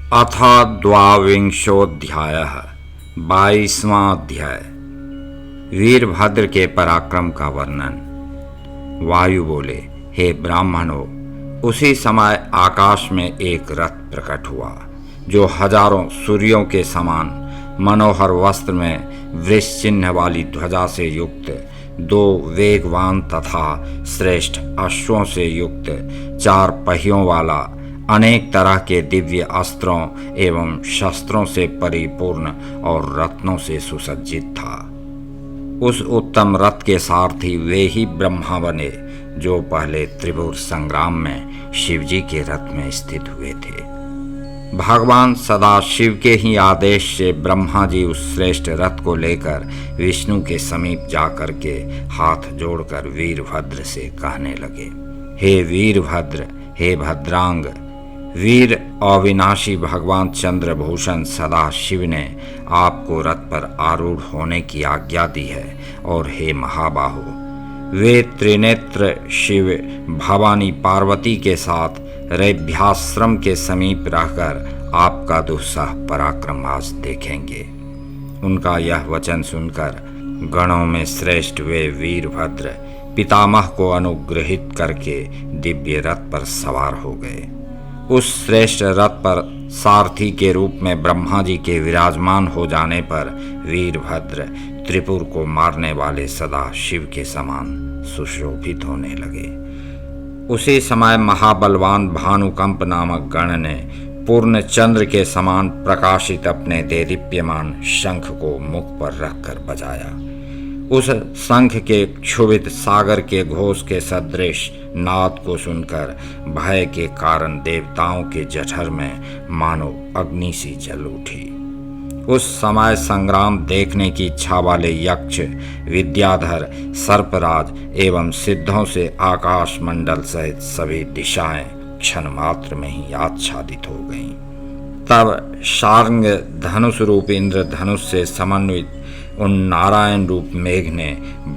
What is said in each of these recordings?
अथ द्वाविंशोऽध्यायः 22वां अध्याय। वीरभद्र के पराक्रम का वर्णन। वायु बोले, हे ब्राह्मणों, उसी समय आकाश में एक रथ प्रकट हुआ जो हजारों सूर्यों के समान मनोहर वस्त्र में वृष चिन्ह वाली ध्वजा से युक्त, दो वेगवान तथा श्रेष्ठ अश्वों से युक्त, चार पहियों वाला, अनेक तरह के दिव्य अस्त्रों एवं शस्त्रों से परिपूर्ण और रत्नों से सुसज्जित था। उस उत्तम रथ के सारथी वे ही ब्रह्मा बने जो पहले त्रिपुर संग्राम में शिवजी के रथ में स्थित हुए थे। भगवान सदाशिव के ही आदेश से ब्रह्मा जी उस श्रेष्ठ रथ को लेकर विष्णु के समीप जाकर के हाथ जोड़कर वीरभद्र से कहने लगे, हे वीरभद्र, हे भद्रांग, वीर अविनाशी भगवान चंद्रभूषण सदाशिव ने आपको रथ पर आरूढ़ होने की आज्ञा दी है। और हे महाबाहु, वे त्रिनेत्र शिव भवानी पार्वती के साथ रैभ्याश्रम के समीप रहकर आपका दुस्सह पराक्रम आज देखेंगे। उनका यह वचन सुनकर गणों में श्रेष्ठ वे वीरभद्र पितामह को अनुग्रहित करके दिव्य रथ पर सवार हो गए। उस श्रेष्ठ रथ पर सारथी के रूप में ब्रह्मा जी के विराजमान हो जाने पर वीरभद्र त्रिपुर को मारने वाले सदा शिव के समान सुशोभित होने लगे। उसी समय महाबलवान भानुकंप नामक गण ने पूर्ण चंद्र के समान प्रकाशित अपने देदीप्यमान शंख को मुख पर रखकर बजाया। उस शंख के क्षुभित सागर के घोष के सदृश नाद को सुनकर भय के कारण देवताओं के जठर में मानो अग्नि सी जल उठी। उस समय संग्राम देखने की इच्छा वाले यक्ष, विद्याधर, सर्पराज एवं सिद्धों से आकाश मंडल सहित सभी दिशाएं क्षण मात्र में ही आच्छादित हो गईं। तब शार्ंग धनुष रूप इंद्र धनुष से समन्वित उन नारायण रूप मेघ ने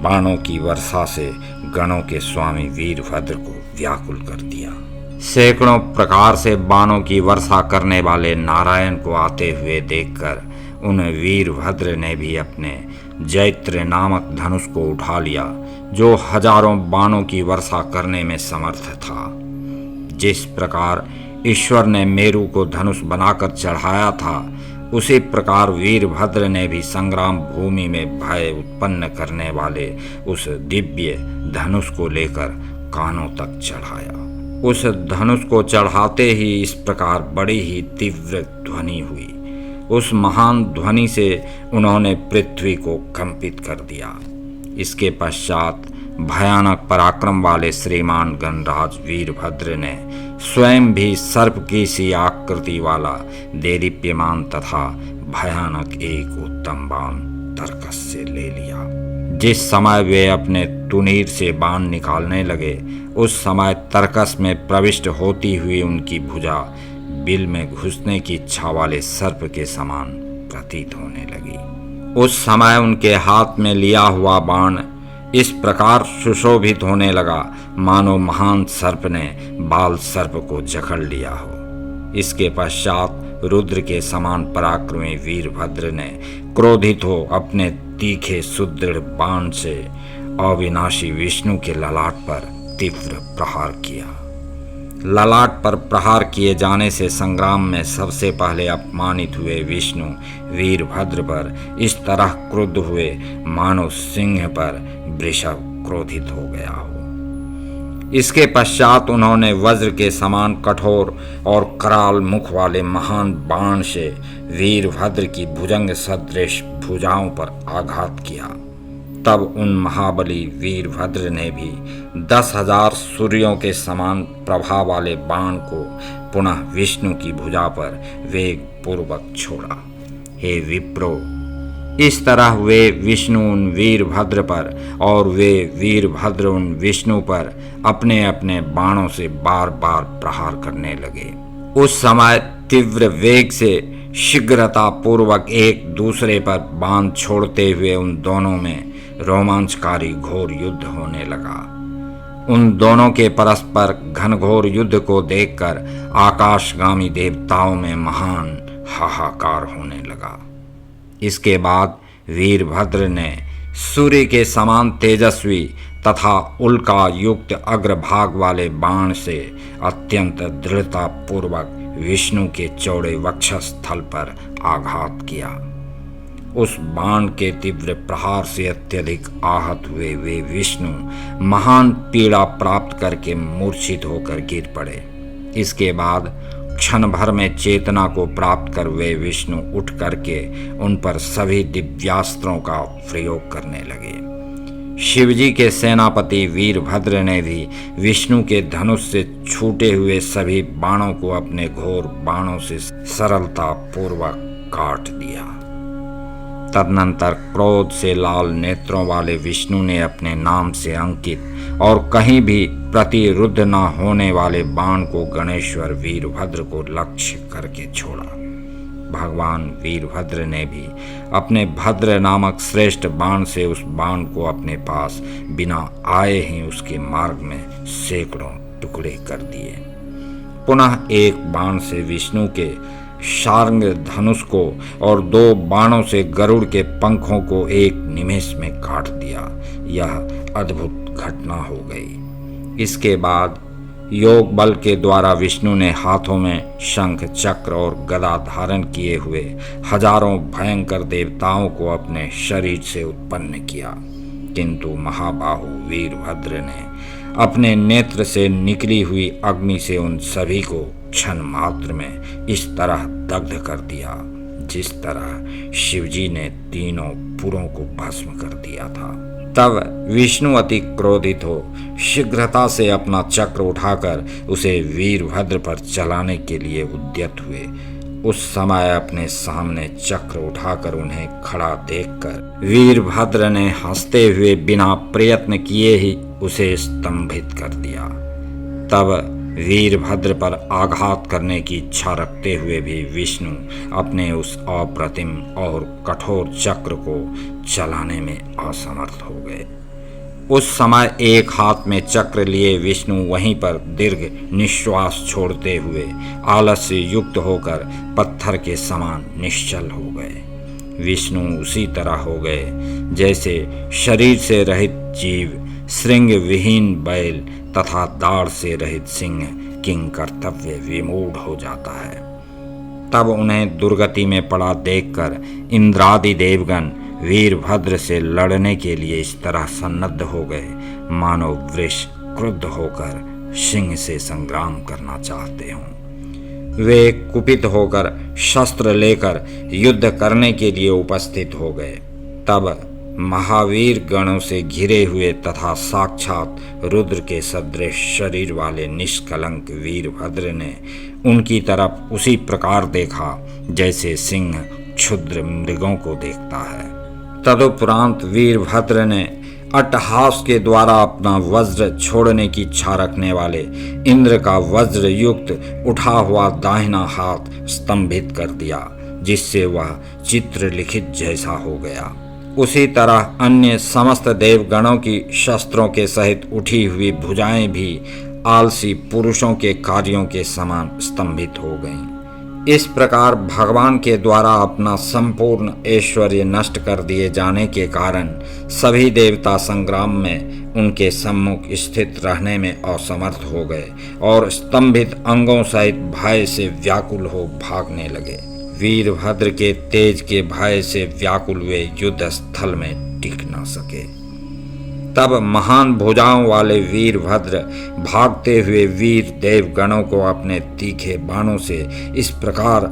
बाणों की वर्षा से गणों के स्वामी वीरभद्र को व्याकुल कर दिया। सैकड़ों प्रकार से बाणों की वर्षा करने वाले नारायण को आते हुए देखकर उन वीरभद्र ने भी अपने जैत्र नामक धनुष को उठा लिया, जो हजारों बाणों की वर्षा करने में समर्थ था। जिस प्रकार ईश्वर ने मेरु को धनुष बनाकर चढ़ाया था, उसी प्रकार वीरभद्र ने भी संग्राम भूमि में भय उत्पन्न करने वाले उस दिव्य धनुष को लेकर कानों तक चढ़ाया। उस धनुष को चढ़ाते ही इस प्रकार बड़ी ही तीव्र ध्वनि हुई। उस महान ध्वनि से उन्होंने पृथ्वी को कंपित कर दिया। इसके पश्चात भयानक पराक्रम वाले श्रीमान गणराज वीरभद्र ने स्वयं भी सर्प की सी आकृति वाला देदीप्यमान तथा भयानक एक उत्तम बाण तरकस से ले लिया। जिस समय वे अपने तुनीर से बाण निकालने लगे, उस समय तरकस में प्रविष्ट होती हुई उनकी भुजा बिल में घुसने की इच्छा वाले सर्प के समान प्रतीत होने लगी। उस समय उनके हाथ में लिया हुआ बाण इस प्रकार सुशोभित होने लगा मानो महान सर्प ने बाल सर्प को जकड़ लिया हो। इसके पश्चात रुद्र के समान पराक्रमी वीरभद्र ने क्रोधित हो अपने तीखे सुदृढ़ बाण से अविनाशी विष्णु के ललाट पर तीव्र प्रहार किया। ललाट पर प्रहार किए जाने से संग्राम में सबसे पहले अपमानित हुए विष्णु वीरभद्र पर इस तरह क्रुद्ध हुए मानो सिंह पर वृषभ क्रोधित हो गया हो। इसके पश्चात उन्होंने वज्र के समान कठोर और कराल मुख वाले महान बाण से वीरभद्र की भुजंग सदृश भुजाओं पर आघात किया। तब उन महाबली वीरभद्र ने भी 10,000 सूर्यों के समान प्रभा वाले बाण को पुनः विष्णु की भुजा पर वेग पूर्वक छोड़ा। हे विप्रो, इस तरह वे विष्णु उन वीरभद्र पर और वे वीरभद्र उन विष्णु पर अपने अपने बाणों से बार बार प्रहार करने लगे। उस समय तीव्र वेग से शीघ्रता पूर्वक एक दूसरे पर बाण छोड़ते हुए उन दोनों में रोमांचकारी घोर युद्ध होने लगा। उन दोनों के परस्पर घनघोर युद्ध को देखकर आकाशगामी देवताओं में महान हाहाकार होने लगा। इसके बाद वीरभद्र ने सूर्य के समान तेजस्वी तथा उल्का युक्त अग्रभाग वाले बाण से अत्यंत दृढ़ता पूर्वक विष्णु के चौड़े वक्षस्थल पर आघात किया। उस बाण के तीव्र प्रहार से अत्यधिक आहत हुए वे विष्णु महान पीड़ा प्राप्त करके मूर्छित होकर गिर पड़े। इसके बाद क्षण भर में चेतना को प्राप्त कर वे विष्णु उठ करके उन पर सभी दिव्यास्त्रों का प्रयोग करने लगे। शिवजी के सेनापति वीरभद्र ने भी विष्णु के धनुष से छूटे हुए सभी बाणों को अपने घोर बाणों से सरलता पूर्वक काट दिया। तदनंतर क्रोध से लाल नेत्रों वाले विष्णु ने अपने नाम से अंकित और कहीं भी प्रतिरुद्ध न होने वाले बाण को गणेश्वर वीरभद्र को लक्ष्य करके छोड़ा। भगवान वीरभद्र ने भी अपने भद्र नामक श्रेष्ठ बाण से उस बाण को अपने पास बिना आए ही उसके मार्ग में सैकड़ों टुकड़े कर दिए। पुनः एक बाण से विष्णु के शार्ंग धनुष को और 2 बाणों से गरुड़ के पंखों को एक निमेष में काट दिया। यह अद्भुत घटना हो गई। इसके बाद योग बल के द्वारा विष्णु ने हाथों में शंख चक्र और गदा धारण किए हुए हजारों भयंकर देवताओं को अपने शरीर से उत्पन्न किया, किंतु महाबाहु वीरभद्र ने अपने नेत्र से निकली हुई अग्नि से उन सभी को क्षण मात्र में इस तरह दग्ध कर दिया जिस तरह शिवजी ने तीनों पुरों को भस्म कर दिया था। तब विष्णु अति क्रोधित हो शीघ्रता से अपना चक्र उठाकर उसे वीरभद्र पर चलाने के लिए उद्यत हुए। उस समय अपने सामने चक्र उठाकर उन्हें खड़ा देखकर वीरभद्र ने हंसते हुए बिना प्रयत्न किए ही उसे स्तंभित कर दिया। तब वीरभद्र पर आघात करने की इच्छा रखते हुए भी विष्णु अपने उस अप्रतिम और कठोर चक्र को चलाने में असमर्थ हो गए। उस समय एक हाथ में चक्र लिए विष्णु वहीं पर दीर्घ निश्वास छोड़ते हुए आलस से युक्त होकर पत्थर के समान निश्चल हो गए। विष्णु उसी तरह हो गए जैसे शरीर से रहित जीव श्रृंग विहीन बैल तथा दाढ़ से रहित सिंह किंग कर्तव्य विमूढ़ हो जाता है। तब उन्हें दुर्गति में पड़ा देखकर इंद्रादि देवगण वीरभद्र से लड़ने के लिए इस तरह सन्नद्ध हो गए मानो वृष क्रुद्ध होकर सिंह से संग्राम करना चाहते हों। वे कुपित होकर शस्त्र लेकर युद्ध करने के लिए उपस्थित हो गए। तब महावीर गणों से घिरे हुए तथा साक्षात रुद्र के सदृश शरीर वाले निष्कलंक वीरभद्र ने उनकी तरफ उसी प्रकार देखा जैसे सिंह क्षुद्र मृगों को देखता है। तदुपरांत वीरभद्र ने अट्टहास के द्वारा अपना वज्र छोड़ने की इच्छा रखने वाले इंद्र का वज्र युक्त उठा हुआ दाहिना हाथ स्तंभित कर दिया, जिससे वह चित्र लिखित जैसा हो गया। उसी तरह अन्य समस्त देवगणों की शस्त्रों के सहित उठी हुई भुजाएं भी आलसी पुरुषों के कार्यों के समान स्तंभित हो गईं। इस प्रकार भगवान के द्वारा अपना संपूर्ण ऐश्वर्य नष्ट कर दिए जाने के कारण सभी देवता संग्राम में उनके सम्मुख स्थित रहने में असमर्थ हो गए और स्तंभित अंगों सहित भय से व्याकुल हो भागने लगे। वीरभद्र के तेज के भय से व्याकुल वे युद्ध स्थल में टिक न सके। तब महान भुजाओं वाले वीरभद्र भागते हुए वीर देवगणों को अपने तीखे बाणों से इस प्रकार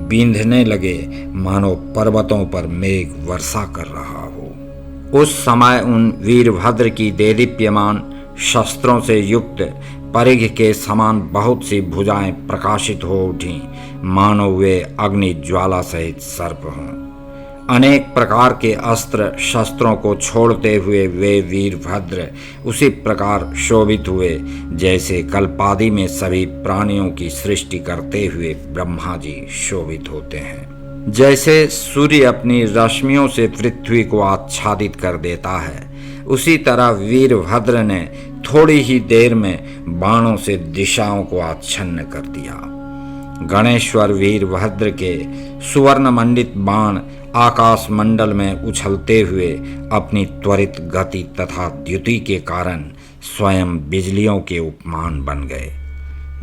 बींधने लगे मानो पर्वतों पर मेघ वर्षा कर रहा हो। उस समय उन वीरभद्र की देदीप्यमान शस्त्रों से युक्त परिघ के समान बहुत सी भुजाएं प्रकाशित हो उठी मानो वे अग्नि ज्वाला सहित सर्प हों। अनेक प्रकार के अस्त्र शस्त्रों को छोड़ते हुए वे वीरभद्र उसी प्रकार शोभित हुए जैसे कल्पादि में सभी प्राणियों की सृष्टि करते हुए ब्रह्मा जी शोभित होते हैं। जैसे सूर्य अपनी रश्मियों से पृथ्वी को आच्छादित कर देता है, उसी तरह वीरभद्र ने थोड़ी ही देर में बाणों से दिशाओं को आच्छन्न कर दिया। गणेश्वर वीरभद्र के सुवर्ण मंडित बाण आकाश मंडल में उछलते हुए अपनी त्वरित गति तथा द्युति के कारण स्वयं बिजलियों के उपमान बन गए।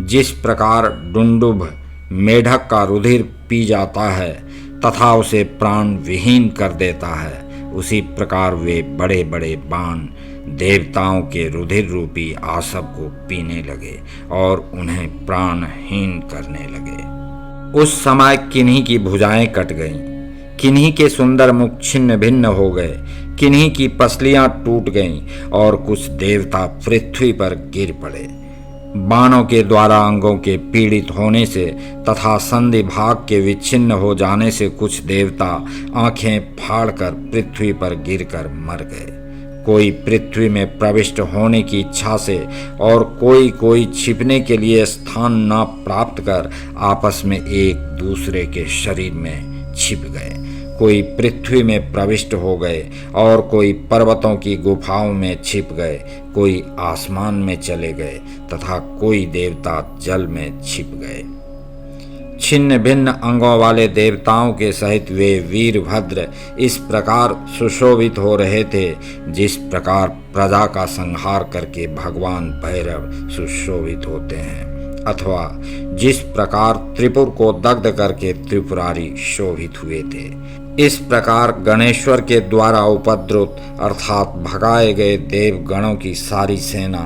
जिस प्रकार डुंडुभ मेढक का रुधिर पी जाता है तथा उसे प्राण विहीन कर देता है, उसी प्रकार वे बड़े बड़े बाण देवताओं के रुधिर रूपी आसव को पीने लगे और उन्हें प्राणहीन करने लगे। उस समय किन्हीं की भुजाएं कट गईं, किन्हीं के सुंदर मुख छिन्न भिन्न हो गए, किन्हीं की पसलियां टूट गईं और कुछ देवता पृथ्वी पर गिर पड़े। बाणों के द्वारा अंगों के पीड़ित होने से तथा संधि भाग के विच्छिन्न हो जाने से कुछ देवता आंखें फाड़कर पृथ्वी पर गिरकर मर गए। कोई पृथ्वी में प्रविष्ट होने की इच्छा से और कोई छिपने के लिए स्थान न प्राप्त कर आपस में एक दूसरे के शरीर में छिप गए। कोई पृथ्वी में प्रविष्ट हो गए और कोई पर्वतों की गुफाओं में छिप गए, कोई आसमान में चले गए तथा कोई देवता जल में छिप गए। छिन्न भिन्न अंगों वाले देवताओं के सहित वे वीरभद्र इस प्रकार सुशोभित हो रहे थे जिस प्रकार प्रजा का संहार करके भगवान भैरव सुशोभित होते हैं, अथवा जिस प्रकार त्रिपुर को दग्ध करके त्रिपुरारी शोभित हुए थे। इस प्रकार गणेश्वर के द्वारा उपद्रुत अर्थात भगाए गए देवगणों की सारी सेना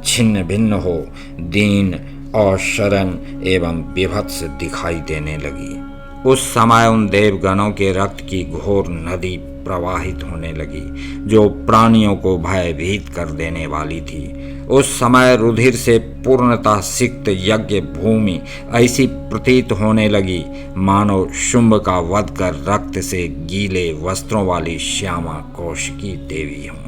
छिन्न भिन्न हो दीन और शरण एवं विभत्स दिखाई देने लगी। उस समय उन देवगणों के रक्त की घोर नदी प्रवाहित होने लगी जो प्राणियों को भयभीत कर देने वाली थी। उस समय रुधिर से पूर्णतः सिक्त यज्ञ भूमि ऐसी प्रतीत होने लगी मानो शुंभ का वध कर रक्त से गीले वस्त्रों वाली श्यामा कौशिकी देवी हों।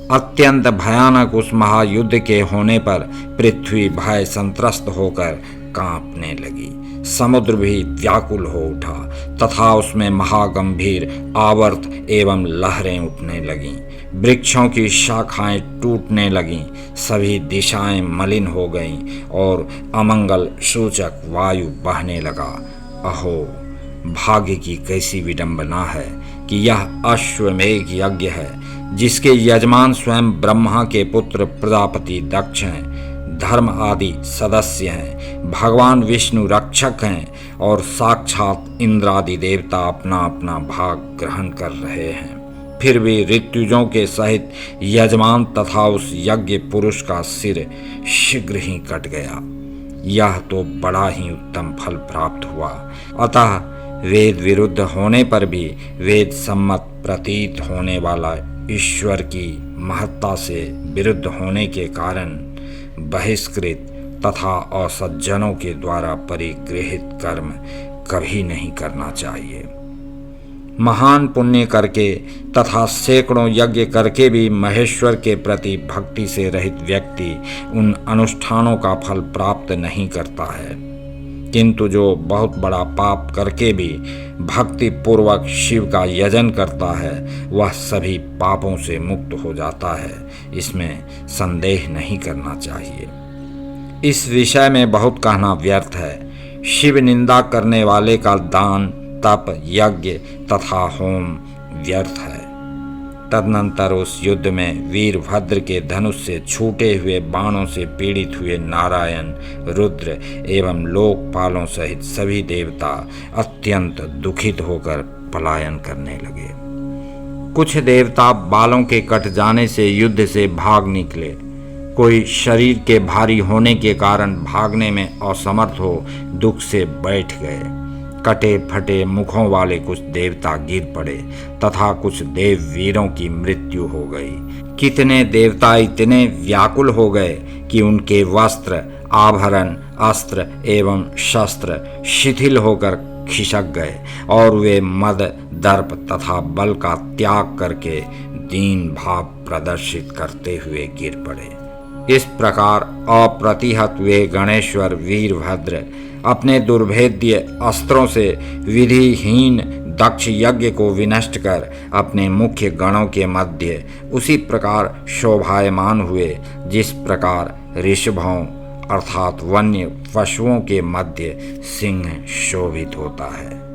अत्यंत भयानक उस महायुद्ध के होने पर पृथ्वी भय संत्रस्त होकर कांपने लगी। समुद्र भी व्याकुल हो उठा तथा उसमें महागंभीर आवर्त एवं लहरें उठने लगीं। वृक्षों की शाखाएं टूटने लगीं, सभी दिशाएं मलिन हो गईं और अमंगल सूचक वायु बहने लगा। अहो, भाग्य की कैसी विडंबना है कि यह अश्वमेघ यज्ञ है जिसके यजमान स्वयं ब्रह्मा के पुत्र प्रजापति दक्ष हैं, धर्म आदि सदस्य हैं, भगवान विष्णु रक्षक हैं और साक्षात इंद्रादि देवता अपना अपना भाग ग्रहण कर रहे हैं। फिर भी ऋत्विजों के सहित यजमान तथा उस यज्ञ पुरुष का सिर शीघ्र ही कट गया। यह तो बड़ा ही उत्तम फल प्राप्त हुआ। अतः वेद विरुद्ध होने पर भी वेद सम्मत प्रतीत होने वाला ईश्वर की महत्ता से विरुद्ध होने के कारण बहिष्कृत तथा असज्जनों के द्वारा परिगृहित कर्म कभी नहीं करना चाहिए। महान पुण्य करके तथा सैकड़ों यज्ञ करके भी महेश्वर के प्रति भक्ति से रहित व्यक्ति उन अनुष्ठानों का फल प्राप्त नहीं करता है, किंतु जो बहुत बड़ा पाप करके भी भक्ति पूर्वक शिव का यजन करता है वह सभी पापों से मुक्त हो जाता है। इसमें संदेह नहीं करना चाहिए। इस विषय में बहुत कहना व्यर्थ है। शिव निंदा करने वाले का दान, तप, यज्ञ तथा होम व्यर्थ है। तदनंतर उस युद्ध में वीरभद्र के धनुष से छूटे हुए बाणों से पीड़ित हुए नारायण, रुद्र एवं लोकपालों सहित सभी देवता अत्यंत दुखित होकर पलायन करने लगे। कुछ देवता बालों के कट जाने से युद्ध से भाग निकले, कोई शरीर के भारी होने के कारण भागने में असमर्थ हो दुख से बैठ गए। कटे फटे मुखों वाले कुछ देवता गिर पड़े तथा कुछ देव वीरों की मृत्यु हो गई। कितने देवता इतने व्याकुल हो गए कि उनके वस्त्र, आभरण, अस्त्र एवं शस्त्र शिथिल होकर खिसक गए और वे मद, दर्प तथा बल का त्याग करके दीन भाव प्रदर्शित करते हुए गिर पड़े। इस प्रकार अप्रतिहत वे गणेश्वर वीरभद्र अपने दुर्भेद्य अस्त्रों से विधिहीन दक्ष यज्ञ को विनष्ट कर अपने मुख्य गणों के मध्य उसी प्रकार शोभायमान हुए जिस प्रकार ऋषभों अर्थात वन्य पशुओं के मध्य सिंह शोभित होता है।